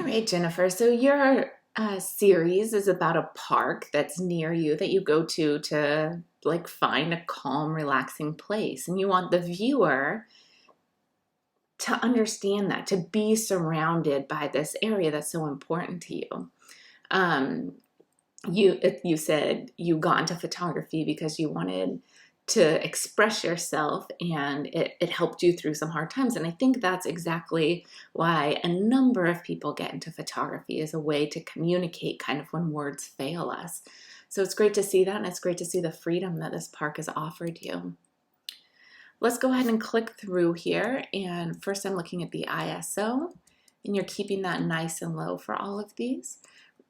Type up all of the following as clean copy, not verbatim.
All right, Jennifer. So your series is about a park that's near you that you go to like find a calm, relaxing place, and you want the viewer to understand that, to be surrounded by this area that's so important to you. Um, you said you got into photography because you wanted to express yourself, and it helped you through some hard times. And I think that's exactly why a number of people get into photography, as a way to communicate kind of when words fail us. So it's great to see that, and it's great to see the freedom that this park has offered you. Let's go ahead and click through here. And first I'm looking at the ISO, and you're keeping that nice and low for all of these.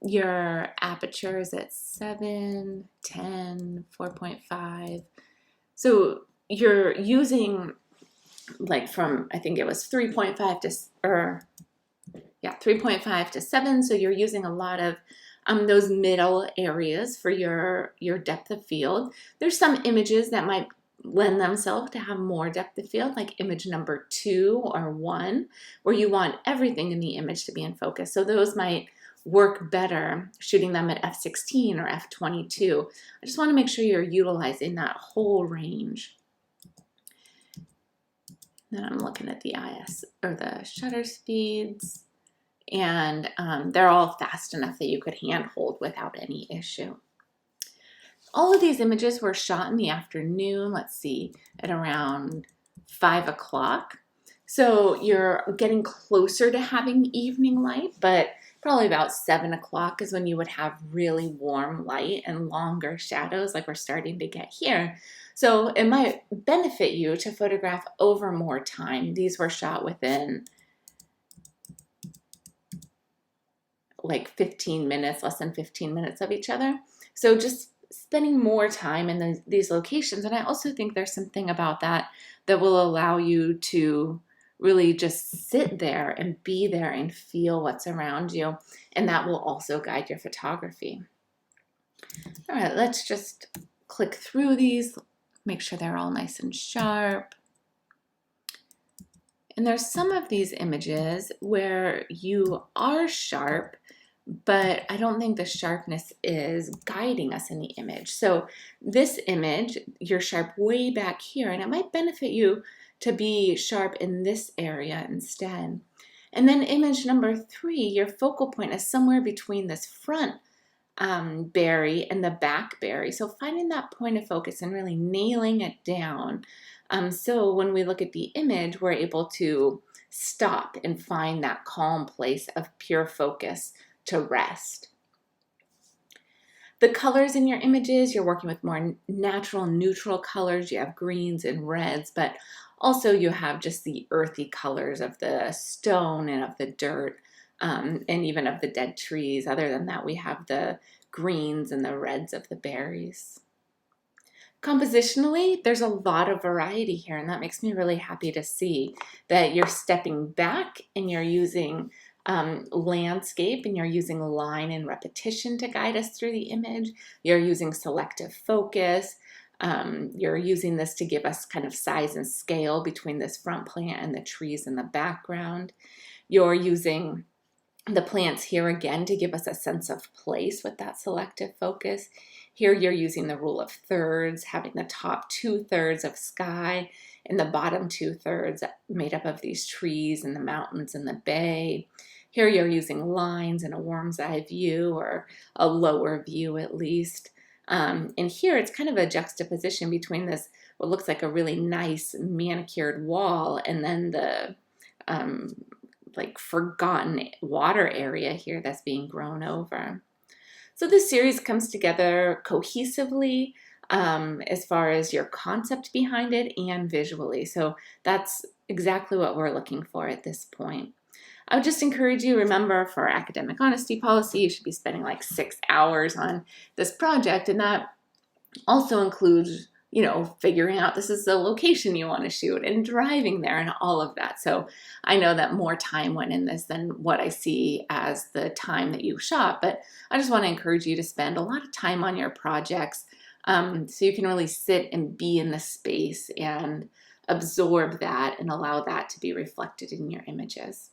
Your aperture is at 7, 10, 4.5. So you're using like from, I think it was 3.5 to, 3.5 to 7. So you're using a lot of those middle areas for your depth of field. There's some images that might lend themselves to have more depth of field, like image number 2 or 1, where you want everything in the image to be in focus. So those might work better shooting them at f16 or f22. I just want to make sure you're utilizing that whole range. Then I'm looking at the IS or the shutter speeds, and they're all fast enough that you could handhold without any issue. All of these images were shot in the afternoon, let's see, at around 5 o'clock. So you're getting closer to having evening light, but probably about 7 o'clock is when you would have really warm light and longer shadows like we're starting to get here. So it might benefit you to photograph over more time. These were shot within like 15 minutes, less than 15 minutes of each other. So just spending more time in these locations. And I also think there's something about that will allow you to really just sit there and be there and feel what's around you. And that will also guide your photography. All right, let's just click through these, make sure they're all nice and sharp. And there's some of these images where you are sharp, but I don't think the sharpness is guiding us in the image. So this image, you're sharp way back here, and it might benefit you to be sharp in this area instead. And then image number 3, your focal point is somewhere between this front berry and the back berry. So finding that point of focus and really nailing it down. So when we look at the image, we're able to stop and find that calm place of pure focus to rest. The colors in your images, you're working with more natural, neutral colors. You have greens and reds, but also you have just the earthy colors of the stone and of the dirt, and even of the dead trees. Other than that, we have the greens and the reds of the berries. Compositionally, there's a lot of variety here, and that makes me really happy to see that you're stepping back and you're using landscape, and you're using line and repetition to guide us through the image. You're using selective focus. You're using this to give us kind of size and scale between this front plant and the trees in the background. You're using the plants here again to give us a sense of place with that selective focus. Here you're using the rule of thirds, having the top 2/3 of sky and the bottom 2/3 made up of these trees and the mountains and the bay. Here you're using lines and a worm's eye view, or a lower view at least. And here it's kind of a juxtaposition between this, what looks like a really nice manicured wall, and then the like forgotten water area here that's being grown over. So this series comes together cohesively as far as your concept behind it and visually. So that's exactly what we're looking for at this point. I would just encourage you, remember, for academic honesty policy, you should be spending like 6 hours on this project, and that also includes, figuring out this is the location you want to shoot and driving there and all of that. So I know that more time went in this than what I see as the time that you shot, but I just want to encourage you to spend a lot of time on your projects so you can really sit and be in the space and absorb that and allow that to be reflected in your images.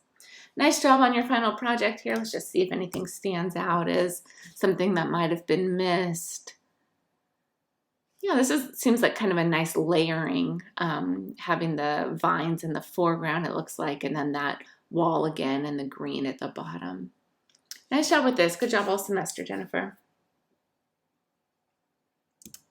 Nice job on your final project here. Let's just see if anything stands out as something that might have been missed. Yeah, seems like kind of a nice layering, having the vines in the foreground, it looks like, and then that wall again and the green at the bottom. Nice job with this. Good job all semester, Jennifer.